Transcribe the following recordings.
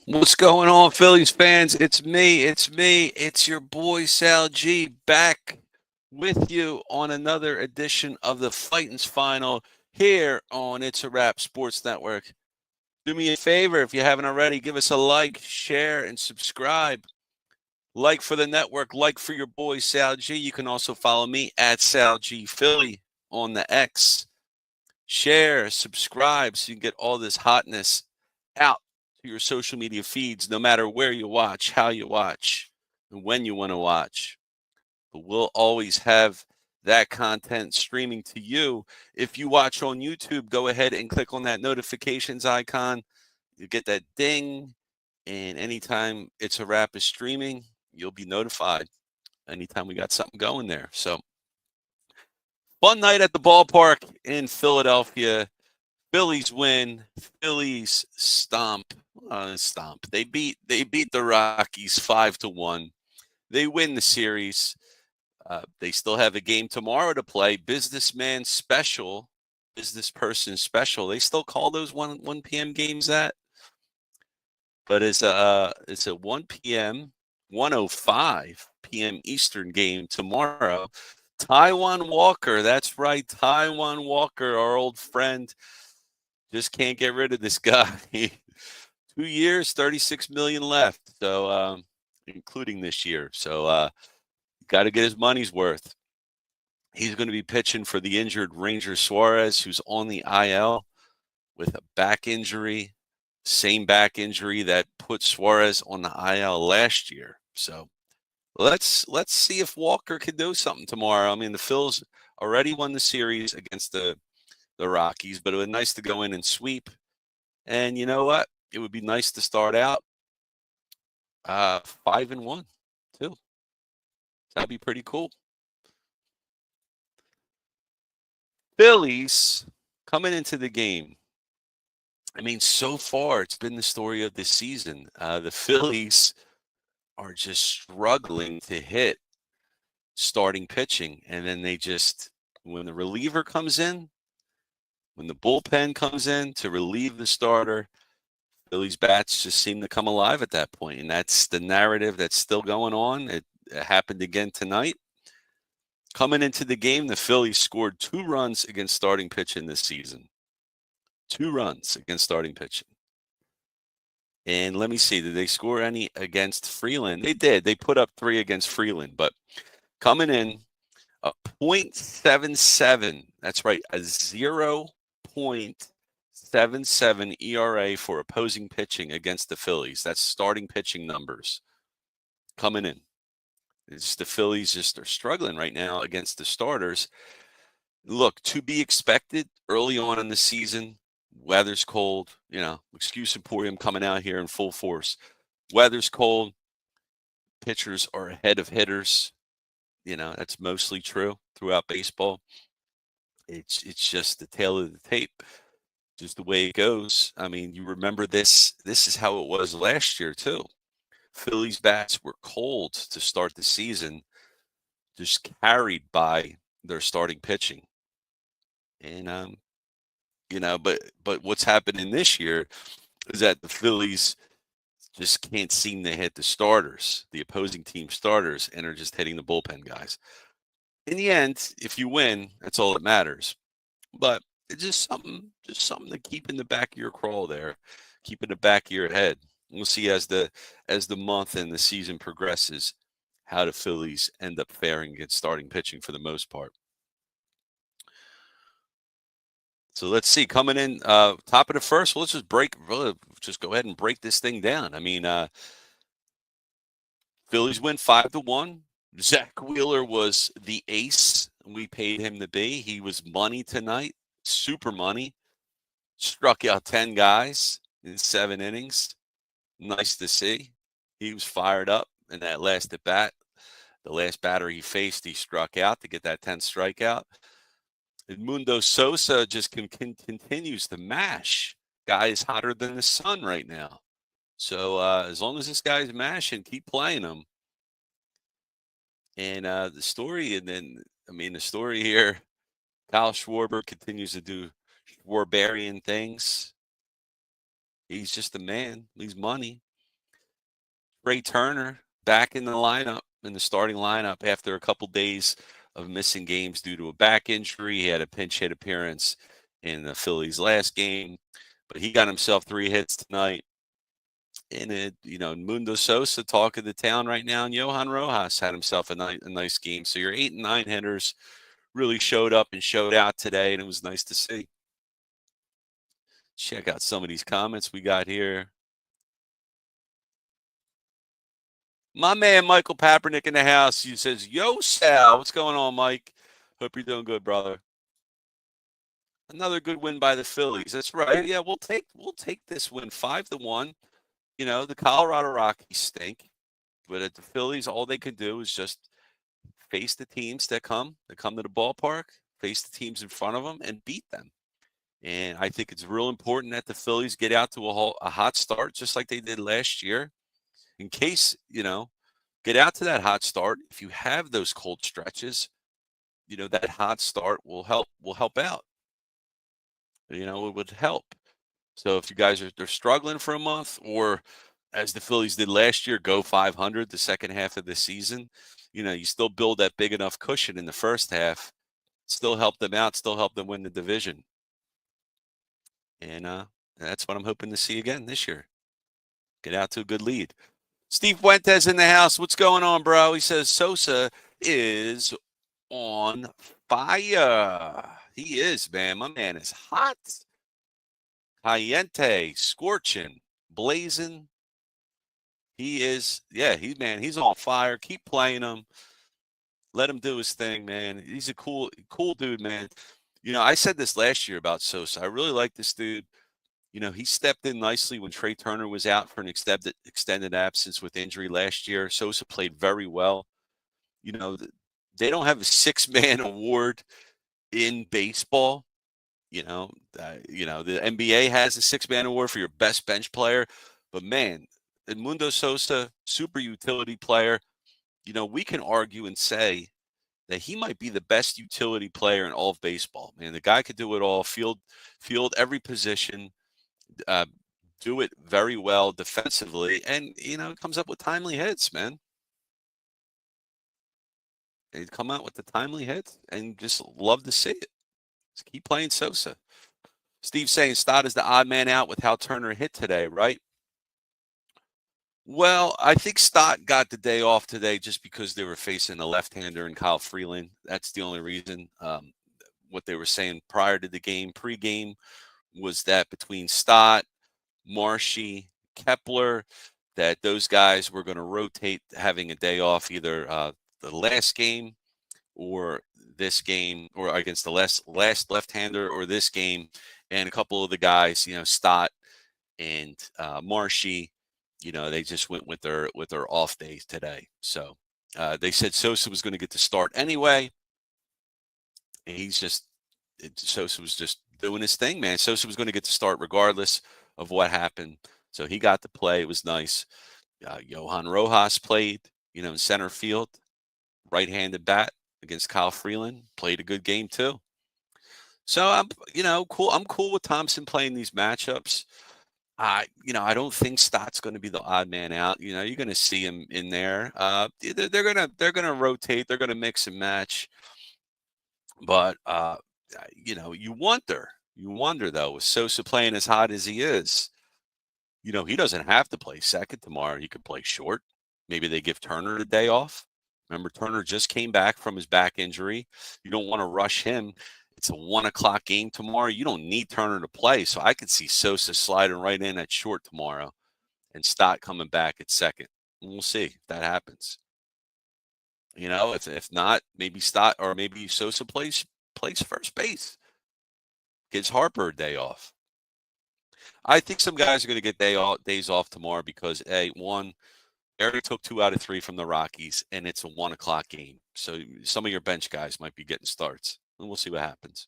What's going on, Phillies fans? It's me. It's your boy Sal G back with you on another edition of the Fightins Final here on It's a Wrap Sports Network. Do me a favor, if you haven't already, give us a like, share, and subscribe. Like for the network, like for your boy Sal G. You can also follow me at Sal G Philly on the X. Share, subscribe so you can get all this hotness out to your social media feeds, no matter where you watch, how you watch, and when you want to watch. But we'll always have that content streaming to you. If you watch on YouTube, go ahead and click on that notifications icon. You get that ding, and anytime It's a Wrap is streaming, you'll be notified anytime we got something going there. So, fun night at the ballpark in Philadelphia. Phillies win. Phillies stomp. Stomp. They beat the Rockies 5-1. They win the series. They still have a game tomorrow to play. Businessman special, business person special. They still call those 1 p.m. games that, but it's a 1 p.m. 1:05 p.m. Eastern game tomorrow. Taiwan Walker, that's right, Taiwan Walker, our old friend. Just can't get rid of this guy. 2 years, 36 million left. So, including this year. So, got to get his money's worth. He's going to be pitching for the injured Ranger Suarez, who's on the IL with a back injury, same back injury that put Suarez on the IL last year. So, let's see if Walker can do something tomorrow. I mean, the Phils already won the series against the Rockies, but it was nice to go in and sweep. And you know what? It would be nice to start out 5-1 too. That'd be pretty cool. Phillies coming into the game. I mean, so far it's been the story of this season. The Phillies are just struggling to hit starting pitching, and then they just, when the reliever comes in, when the bullpen comes in to relieve the starter, Phillies bats just seem to come alive at that point, and that's the narrative that's still going on. It happened again tonight. Coming into the game, the Phillies scored 2 runs against starting pitching this season. 2 runs against starting pitching. And let me see, did they score any against Freeland? They did. They put up 3 against Freeland, but coming in a .77. That's right, a 0.77 ERA for opposing pitching against the Phillies. That's starting pitching numbers coming in. It's the Phillies just are struggling right now against the starters. Look, to be expected early on in the season, weather's cold, excuse Emporium coming out here in full force. Weather's cold, pitchers are ahead of hitters. That's mostly true throughout baseball. It's just the tale of the tape, just the way it goes. I mean, you remember this is how it was last year too. Phillies bats were cold to start the season, just carried by their starting pitching. And but what's happening this year is that the Phillies just can't seem to hit the starters, the opposing team starters, and are just hitting the bullpen guys. In the end, if you win, that's all that matters. But it's just something to keep in the back of your crawl there, keep in the back of your head. We'll see as the month and the season progresses how the Phillies end up faring against starting pitching for the most part. So let's see. Coming in top of the first, well, let's just go ahead and break this thing down. I mean, Phillies win 5-1. Zach Wheeler was the ace we paid him to be. He was money tonight, super money. Struck out 10 guys in 7 innings. Nice to see. He was fired up in that last at bat. The last batter he faced, he struck out to get that 10th strikeout. And Mundo Sosa just continues to mash. Guy is hotter than the sun right now. So as long as this guy's mashing, keep playing him. And the story here, Kyle Schwarber continues to do Schwarberian things. He's just a man. He's money. Trey Turner back in the lineup, in the starting lineup after a couple days of missing games due to a back injury. He had a pinch hit appearance in the Phillies last game, but he got himself 3 hits tonight. And Mundo Sosa talking the town right now, and Johan Rojas had himself a nice game. So your 8 and 9 hitters really showed up and showed out today, and it was nice to see. Check out some of these comments we got here. My man Michael Papernick in the house. He says, "Yo, Sal, what's going on, Mike? Hope you're doing good, brother." Another good win by the Phillies. That's right. Yeah, we'll take this win 5-1. The Colorado Rockies stink, but at the Phillies, all they can do is just face the teams that come to the ballpark, face the teams in front of them, and beat them. And I think it's real important that the Phillies get out to a hot start, just like they did last year. In case, get out to that hot start. If you have those cold stretches, that hot start will help out. It would help. So if you guys they're struggling for a month, or as the Phillies did last year, go 500 the second half of the season, you still build that big enough cushion in the first half, still help them out, still help them win the division. And that's what I'm hoping to see again this year. Get out to a good lead. Steve Fuentes in the house. What's going on, bro? He says Sosa is on fire. He is, man. My man is hot. Caliente, scorching, blazing. He is, he's on fire. Keep playing him. Let him do his thing, man. He's a cool dude, man. I said this last year about Sosa. I really like this dude. He stepped in nicely when Trey Turner was out for an extended absence with injury last year. Sosa played very well. They don't have a six-man award in baseball. The NBA has a six-man award for your best bench player. But, man, Edmundo Sosa, super utility player. We can argue and say that he might be the best utility player in all of baseball. Man, the guy could do it all, field every position, do it very well defensively, and comes up with timely hits, man. He'd come out with the timely hits, and just love to see it. Just keep playing Sosa. Steve saying Stott is the odd man out with how Turner hit today, right? Well, I think Stott got the day off today just because they were facing a left-hander in Kyle Freeland. That's the only reason. What they were saying prior to the game, pre-game, was that between Stott, Marshy, Kepler, that those guys were going to rotate having a day off either the last game or this game, or against the last left-hander, or this game. And a couple of the guys, Stott and Marshy, they just went with their off days today. So they said Sosa was going to get the start anyway. And Sosa was just doing his thing, man. Sosa was going to get the start regardless of what happened. So he got to play. It was nice. Johan Rojas played, in center field, right-handed bat against Kyle Freeland. Played a good game too. So I'm, cool. I'm cool with Thompson playing these matchups. I don't think Stott's going to be the odd man out. You're going to see him in there. They're gonna rotate. They're going to mix and match. But you wonder though, with Sosa playing as hot as he is, he doesn't have to play second tomorrow. He could play short. Maybe they give Turner a day off. Remember, Turner just came back from his back injury. You don't want to rush him. It's a 1:00 game tomorrow. You don't need Turner to play. So I could see Sosa sliding right in at short tomorrow and Stott coming back at second. And we'll see if that happens. If not, maybe Stott or maybe Sosa plays first base. Gives Harper a day off. I think some guys are going to get days off tomorrow because one, Eric took 2 out of 3 from the Rockies, and it's a 1:00 game. So some of your bench guys might be getting starts, and we'll see what happens.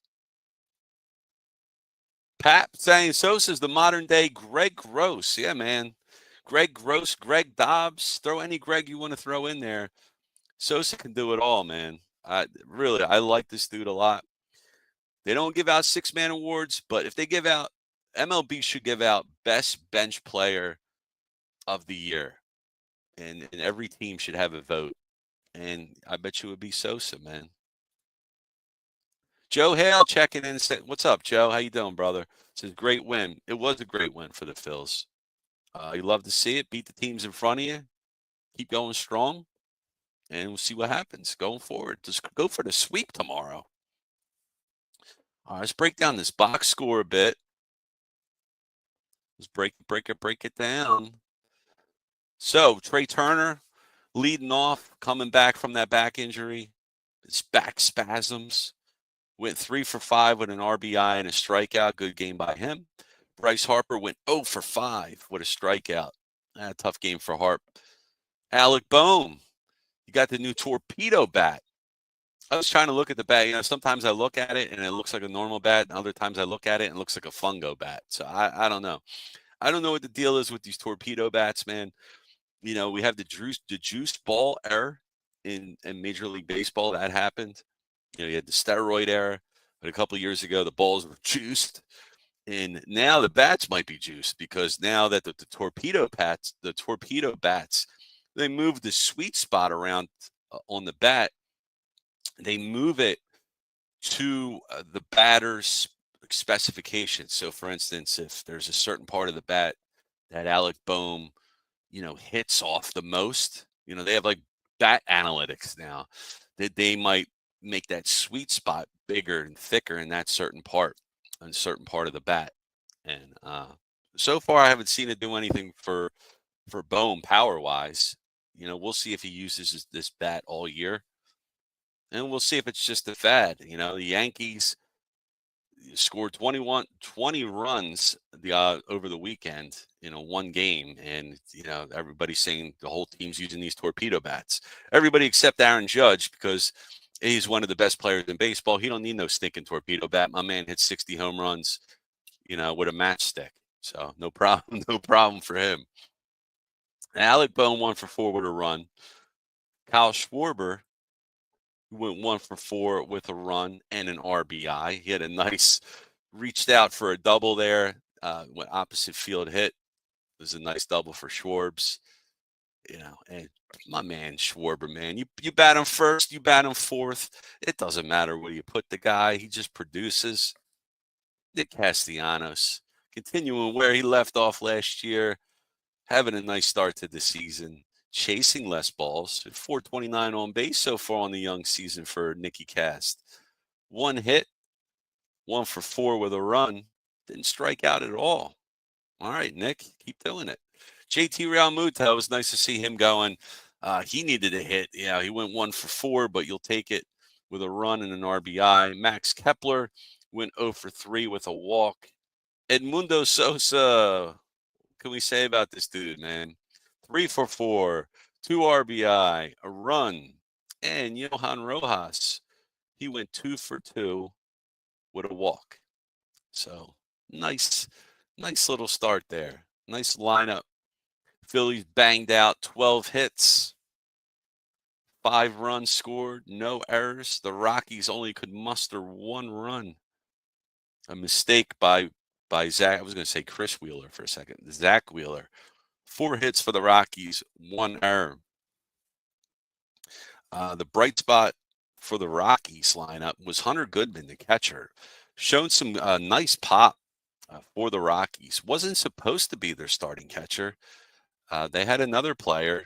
Pat saying Sosa's the modern day Greg Gross. Yeah, man. Greg Gross, Greg Dobbs. Throw any Greg you want to throw in there. Sosa can do it all, man. I like this dude a lot. They don't give out six-man awards, but if they give out, MLB should give out best bench player of the year. and every team should have a vote. And I bet you it would be Sosa, man. Joe Hale checking in. What's up, Joe? How you doing, brother? Says great win. It was a great win for the Phils. You love to see it. Beat the teams in front of you. Keep going strong, and we'll see what happens going forward. Just go for the sweep tomorrow. All right, let's break down this box score a bit. Let's break it down. So Trey Turner leading off, coming back from that back injury. It's back spasms. Went 3 for 5 with an RBI and a strikeout. Good game by him. Bryce Harper went 0 for 5 with a strikeout. Tough game for Harp. Alec Boehm, you got the new torpedo bat. I was trying to look at the bat. You know, sometimes I look at it and it looks like a normal bat, and other times I look at it and it looks like a fungo bat. So I don't know. I don't know what the deal is with these torpedo bats, man. You know, we have the juice ball error in Major League Baseball. That happened. You know, you had the steroid era, but a couple of years ago the balls were juiced, and now the bats might be juiced because now that the torpedo bats, they move the sweet spot around on the bat. They move it to the batter's specifications. So, for instance, if there's a certain part of the bat that Alec Boehm, you know, hits off the most, you know, they have like bat analytics now that they might make that sweet spot bigger and thicker in that certain part of the bat. And so far, I haven't seen it do anything for Boehm power wise. You know, we'll see if he uses this bat all year, and we'll see if it's just a fad. You know, the Yankees scored 20 runs over the weekend, you know, one game. And, you know, everybody's saying the whole team's using these torpedo bats. Everybody except Aaron Judge, because he's one of the best players in baseball. He don't need no stinking torpedo bat. My man hit 60 home runs, you know, with a matchstick. So no problem, no problem for him. Alec Boehm 1 for 4 with a run. Kyle Schwarber went 1 for 4 with a run and an RBI. He had a nice, reached out for a double there. When opposite field hit, it was a nice double for Schwarbs. You know, and my man Schwarber, man, you bat him first, you bat him fourth. It doesn't matter where you put the guy; he just produces. Nick Castellanos continuing where he left off last year, having a nice start to the season. Chasing less balls, 429 on base so far on the young season for Nicky Cast. 1 hit, 1 for 4 with a run. Didn't strike out at all. All right, Nick, keep doing it. JT Realmuto, it was nice to see him going. He needed a hit. Yeah, he went 1 for 4, but you'll take it with a run and an RBI. Max Kepler went 0 for 3 with a walk. Edmundo Sosa, what can we say about this dude, man? 3 for 4, 2 RBI, a run. And Johan Rojas, he went 2 for 2 with a walk. So nice little start there. Nice lineup. Phillies banged out 12 hits, 5 runs scored, no errors. The Rockies only could muster 1 run. A mistake by Zach. I was going to say Chris Wheeler for a second. Zach Wheeler. 4 hits for the Rockies, 1 error. The bright spot for the Rockies lineup was Hunter Goodman, the catcher. Shown some nice pop for the Rockies. Wasn't supposed to be their starting catcher. They had another player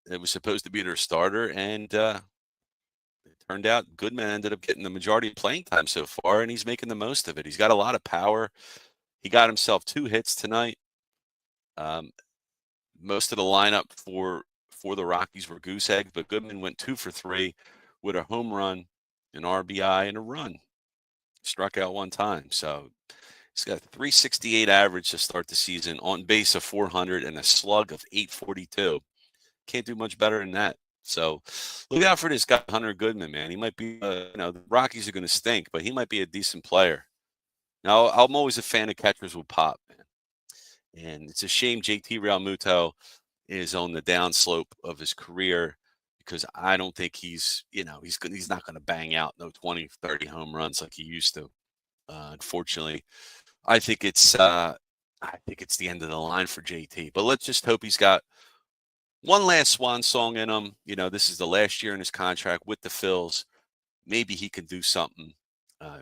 that was supposed to be their starter, and it turned out Goodman ended up getting the majority of playing time so far, and he's making the most of it. He's got a lot of power. He got himself 2 hits tonight. Most of the lineup for the Rockies were goose eggs, but Goodman went 2 for 3 with a home run, an RBI, and a run. Struck out 1 time. So he's got a 368 average to start the season, on base of 400, and a slug of 842. Can't do much better than that. So look out for this guy, Hunter Goodman, man. He might be, the Rockies are going to stink, but he might be a decent player. Now, I'm always a fan of catchers with pop, man. And it's a shame JT Realmuto is on the downslope of his career, because I don't think he's not going to bang out no 20, 30 home runs like he used to. Unfortunately, I think it's the end of the line for JT. But let's just hope he's got one last swan song in him. You know, this is the last year in his contract with the Phils. Maybe he can do something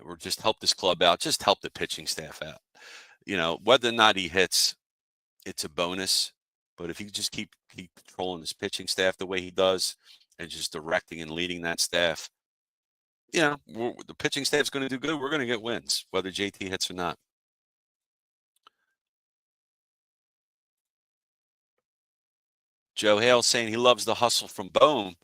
or just help this club out, just help the pitching staff out. You know, whether or not he hits, it's a bonus. But if he just keep controlling his pitching staff the way he does and just directing and leading that staff, you know, the pitching staff's going to do good. We're going to get wins, whether JT hits or not. Joe Hale saying he loves the hustle from Bohm.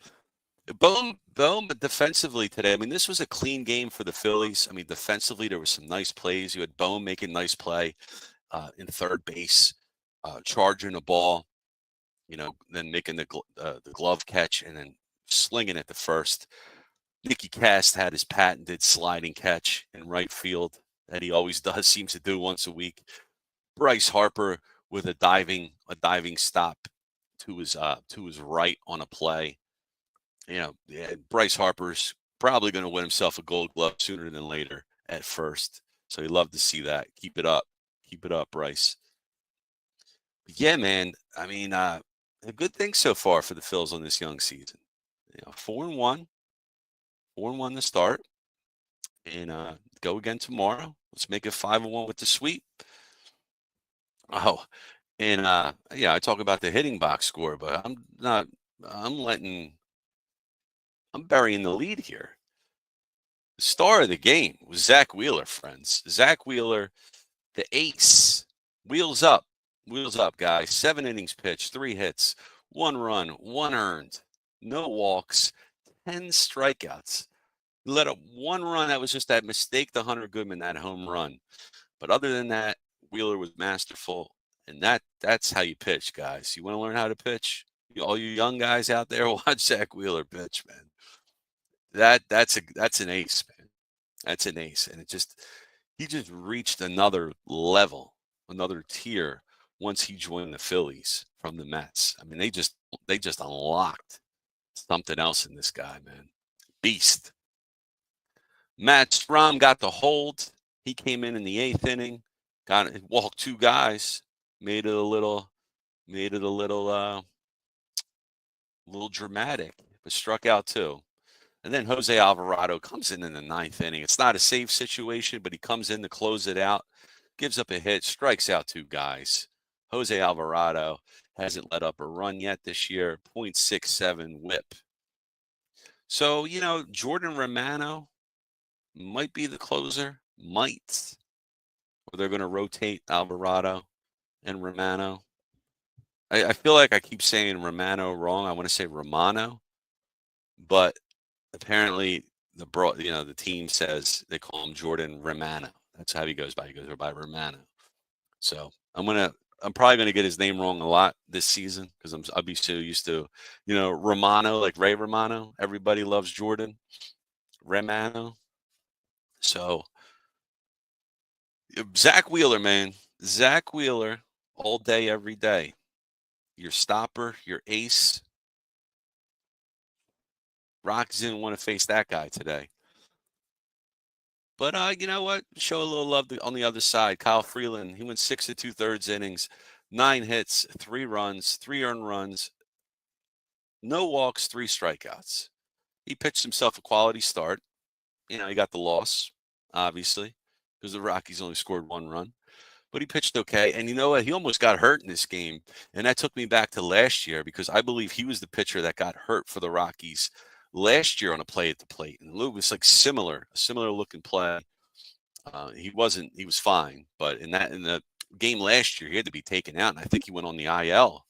Bohm, but defensively today, I mean, this was a clean game for the Phillies. I mean, defensively, there were some nice plays. You had Bohm making nice play in third base, charging the ball, you know, then making the glove catch and then slinging it to first. Nicky Cast had his patented sliding catch in right field that he always does, seems to do once a week. Bryce Harper with a diving stop to his right on a play. You know, yeah, Bryce Harper's probably going to win himself a Gold Glove sooner than later at first. So you love to see that. Keep it up, Bryce. But yeah, man. I mean, a good thing so far for the Phils on this young season. You know, 4-1, 4-1 to start, and go again tomorrow. Let's make it 5-1 with the sweep. Oh, and yeah, I talk about the hitting box score, but I'm not. I'm burying the lead here. The star of the game was Zach Wheeler, friends. Zach Wheeler, the ace. Wheels up, guys. 7 innings pitched, 3 hits, 1 run, 1 earned, no walks, 10 strikeouts. He let up 1 run. That was just that mistake to Hunter Goodman, that home run. But other than that, Wheeler was masterful, and that's how you pitch, guys. You want to learn how to pitch? All you young guys out there, watch Zach Wheeler pitch, man. That's an ace, man. That's an ace, and he just reached another level, another tier once he joined the Phillies from the Mets. I mean, they just unlocked something else in this guy, man. Beast. Matt Strom got the hold. He came in the 8th inning, walked 2 guys, made it a little dramatic, but struck out 2. And then Jose Alvarado comes in the 9th inning. It's not a safe situation, but he comes in to close it out, gives up a hit, strikes out 2 guys. Jose Alvarado hasn't let up a run yet this year, .67 whip. So, you know, Jordan Romano might be the closer, might. Or they're going to rotate Alvarado and Romano. I feel like I keep saying Romano wrong. I want to say Romano, but apparently the team says they call him Jordan Romano. That's how he goes by. He goes by Romano. So I'm probably gonna get his name wrong a lot this season because I'll be so used to, you know, Romano, like Ray Romano. Everybody loves Jordan Romano. So Zach Wheeler, man. Zach Wheeler all day, every day. Your stopper, your ace. Rockies didn't want to face that guy today. But you know what? Show a little love on the other side. Kyle Freeland, he went 6 2/3 innings, 9 hits, 3 runs, 3 earned runs, no walks, 3 strikeouts. He pitched himself a quality start. You know, he got the loss, obviously, because the Rockies only scored 1 run. But he pitched okay. And you know what? He almost got hurt in this game. And that took me back to last year because I believe he was the pitcher that got hurt for the Rockies last year on a play at the plate. And it was like a similar looking play. He was fine. But in the game last year, he had to be taken out. And I think he went on the IL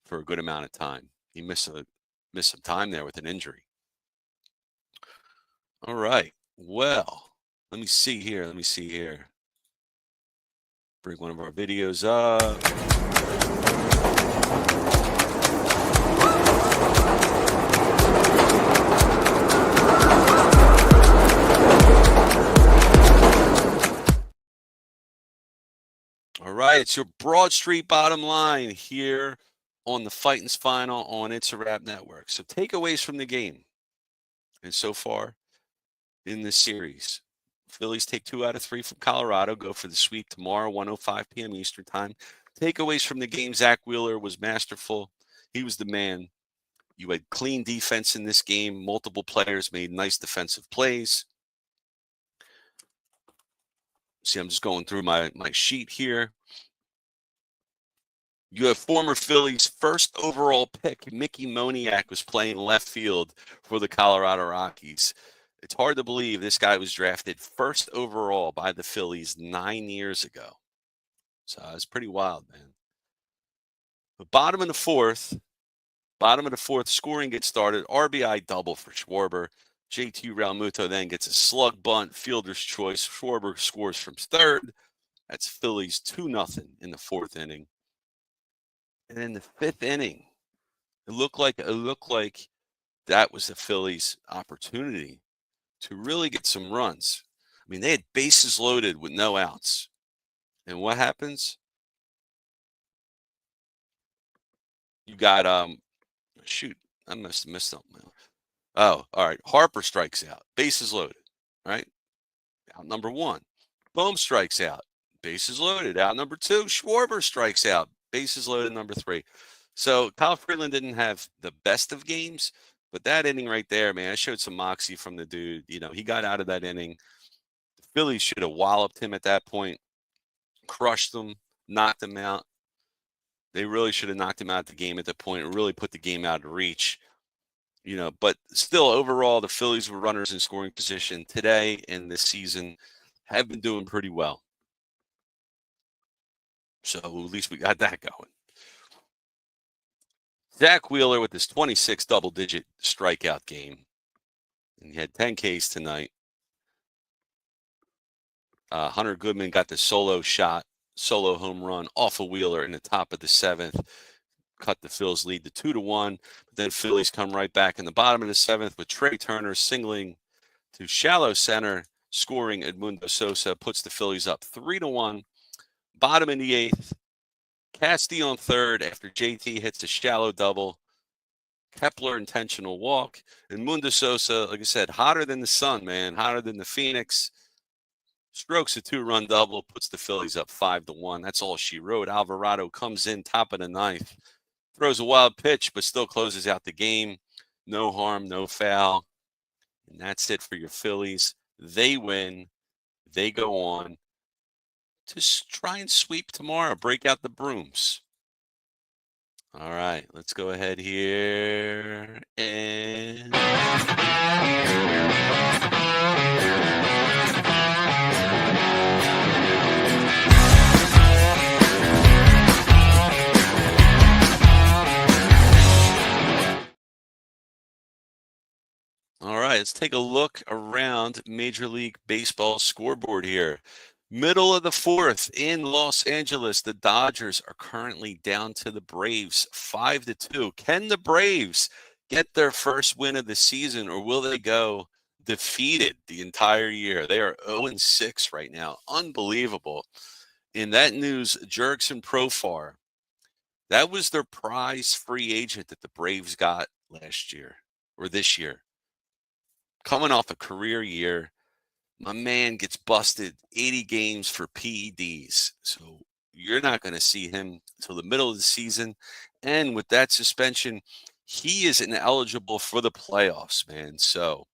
for a good amount of time. He missed some time there with an injury. All right. Well, let me see here. Bring one of our videos up. All right, it's your Broad Street bottom line here on the Fighting's Final on It's a Wrap Network. So takeaways from the game. And so far in this series, Phillies take 2 out of 3 from Colorado, go for the sweep tomorrow, 1:05 p.m. Eastern time. Takeaways from the game, Zach Wheeler was masterful. He was the man. You had clean defense in this game. Multiple players made nice defensive plays. See, I'm just going through my sheet here. You have former Phillies first overall pick, Mickey Moniak, was playing left field for the Colorado Rockies. It's hard to believe this guy was drafted first overall by the Phillies 9 years ago. So it's pretty wild, man. The bottom of the fourth, scoring gets started. RBI double for Schwarber. JT Realmuto then gets a slug bunt, fielder's choice. Schwarber scores from third. That's Phillies 2-0 in the fourth inning. And in the fifth inning, it looked like that was the Phillies' opportunity to really get some runs. I mean, they had bases loaded with no outs. And what happens? You got shoot, I must have missed something. Oh, all right. Harper strikes out. Bases loaded. Right? Out number one. Bohm strikes out. Bases loaded. Out number two. Schwarber strikes out. Bases loaded. Number three. So Kyle Freeland didn't have the best of games, but that inning right there, man, I showed some moxie from the dude. You know, he got out of that inning. The Phillies should have walloped him at that point, crushed him, knocked him out. They really should have knocked him out of the game at that point and really put the game out of reach. You know, but still, overall, the Phillies were runners in scoring position today and this season, have been doing pretty well. So at least we got that going. Zach Wheeler with his 26th double-digit strikeout game. And he had 10 Ks tonight. Hunter Goodman got the solo home run off of Wheeler in the top of the seventh. Cut the Phillies lead to 2-1. But then Phillies come right back in the bottom of the seventh with Trey Turner singling to shallow center, scoring Edmundo Sosa, puts the Phillies up 3-1. Bottom in the eighth, Castillo on third after JT hits a shallow double. Kepler intentional walk. And Edmundo Sosa, like I said, hotter than the sun, man, hotter than the Phoenix. Strokes a 2-run double, puts the Phillies up 5-1. That's all she wrote. Alvarado comes in top of the ninth, throws a wild pitch, but still closes out the game. No harm, no foul. And that's it for your Phillies. They win. They go on to try and sweep tomorrow, break out the brooms. All right, let's go ahead here and all right, let's take a look around Major League Baseball scoreboard here. Middle of the fourth in Los Angeles, the Dodgers are currently down to the Braves 5-2. Can the Braves get their first win of the season, or will they go defeated the entire year? They are 0-6 right now. Unbelievable. In that news, Jurickson Profar, that was their prize free agent that the Braves got last year or this year. Coming off a career year, my man gets busted 80 games for PEDs. So you're not going to see him until the middle of the season. And with that suspension, he is ineligible for the playoffs, man. So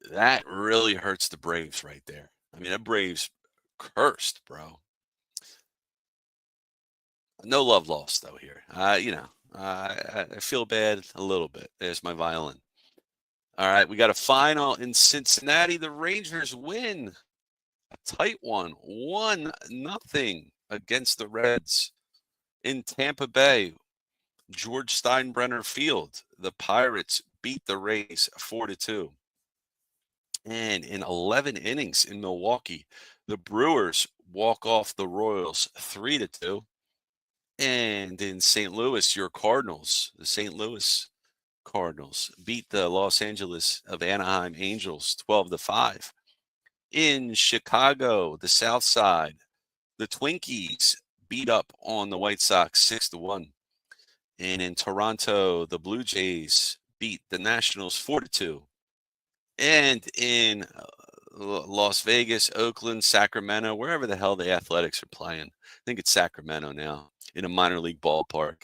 that really hurts the Braves right there. I mean, the Braves cursed, bro. No love lost, though, here. I feel bad a little bit. There's my violin. All right, we got a final in Cincinnati. The Rangers win a tight one, 1-0 against the Reds. In Tampa Bay, George Steinbrenner Field, the Pirates beat the Rays 4-2. And in 11 innings in Milwaukee, the Brewers walk off the Royals 3-2. And in St. Louis, your Cardinals, the St. Louis Cardinals beat the Los Angeles of Anaheim Angels 12-5. In Chicago, the South Side, the Twinkies beat up on the White Sox 6-1. And in Toronto, the Blue Jays beat the Nationals 4-2. And in Las Vegas, Oakland, Sacramento, wherever the hell the Athletics are playing, I think it's Sacramento now, in a minor league ballpark.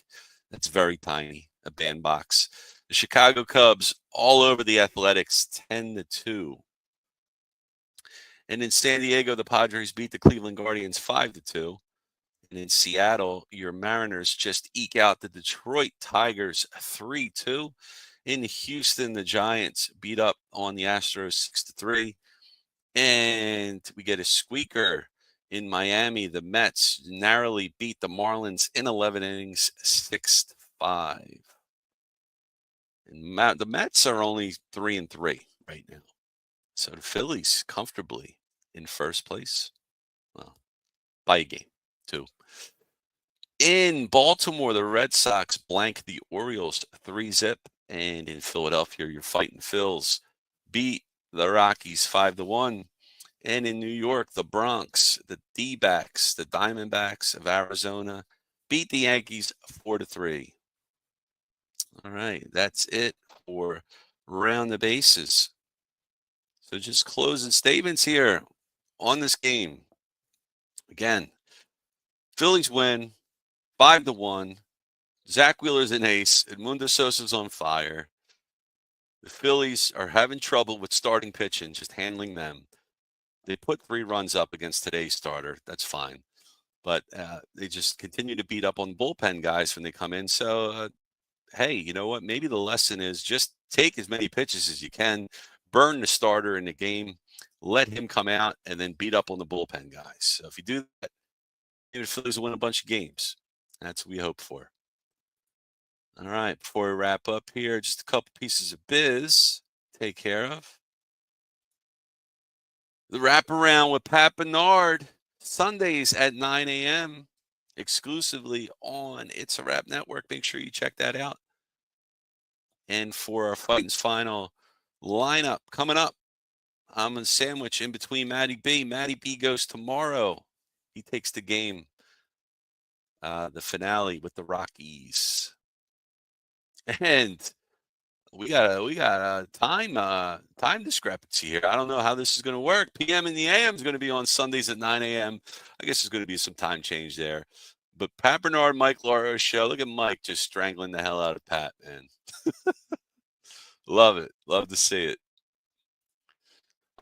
That's very tiny, a bandbox. The Chicago Cubs all over the Athletics, 10-2. And in San Diego, the Padres beat the Cleveland Guardians 5-2. And in Seattle, your Mariners just eke out the Detroit Tigers 3-2. In Houston, the Giants beat up on the Astros 6-3. And we get a squeaker in Miami. The Mets narrowly beat the Marlins in 11 innings, 6-5. And the Mets are only 3-3 right now. So the Phillies comfortably in first place. Well, by a game, too. In Baltimore, the Red Sox blank the Orioles 3-0. And in Philadelphia, your Fighting Phils beat the Rockies 5-1. And in New York, the Bronx, the D-backs, the Diamondbacks of Arizona beat the Yankees 4-3. All right, that's it for Round the Bases. So just closing statements here on this game. Again, Phillies win 5-1. Zach Wheeler's an ace. Edmundo Sosa's on fire. The Phillies are having trouble with starting pitching, just handling them. They put 3 runs up against today's starter. That's fine. But they just continue to beat up on bullpen guys when they come in. So, hey, you know what? Maybe the lesson is just take as many pitches as you can, burn the starter in the game, let him come out, and then beat up on the bullpen guys. So if you do that, maybe the Phillies will win a bunch of games. That's what we hope for. All right, before we wrap up here, just a couple pieces of biz to take care of. The wraparound with Pat Bernard, Sundays at 9 a.m., exclusively on It's a Wrap Network. Make sure you check that out. And for our Fighting's Final lineup coming up, I'm a sandwich in between Matty B. Matty B goes tomorrow. He takes the game, the finale with the Rockies. And we got a time discrepancy here. I don't know how this is going to work. PM and the AM is going to be on Sundays at 9 a.m. I guess there's going to be some time change there. But Pat Bernard, Mike Lauro show. Look at Mike just strangling the hell out of Pat, man. Love it. Love to see it.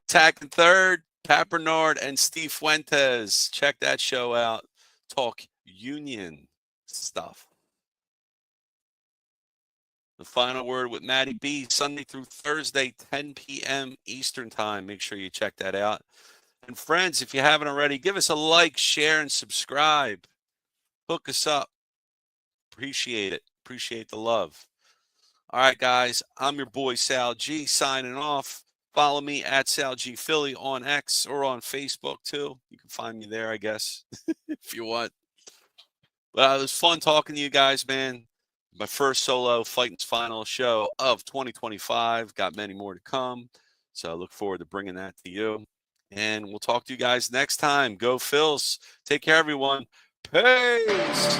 Attacking third, Pat Bernard and Steve Fuentes. Check that show out. Talk union stuff. The Final Word with Matty B, Sunday through Thursday, 10 p.m. Eastern Time. Make sure you check that out. And friends, if you haven't already, give us a like, share, and subscribe. Hook us up. Appreciate it. Appreciate the love. All right, guys, I'm your boy Sal G signing off. Follow me at Sal G Philly on X or on Facebook, too. You can find me there, I guess, if you want. But it was fun talking to you guys, man. My first solo Fighting's Final show of 2025. Got many more to come. So I look forward to bringing that to you. And we'll talk to you guys next time. Go Phils. Take care, everyone. Peace.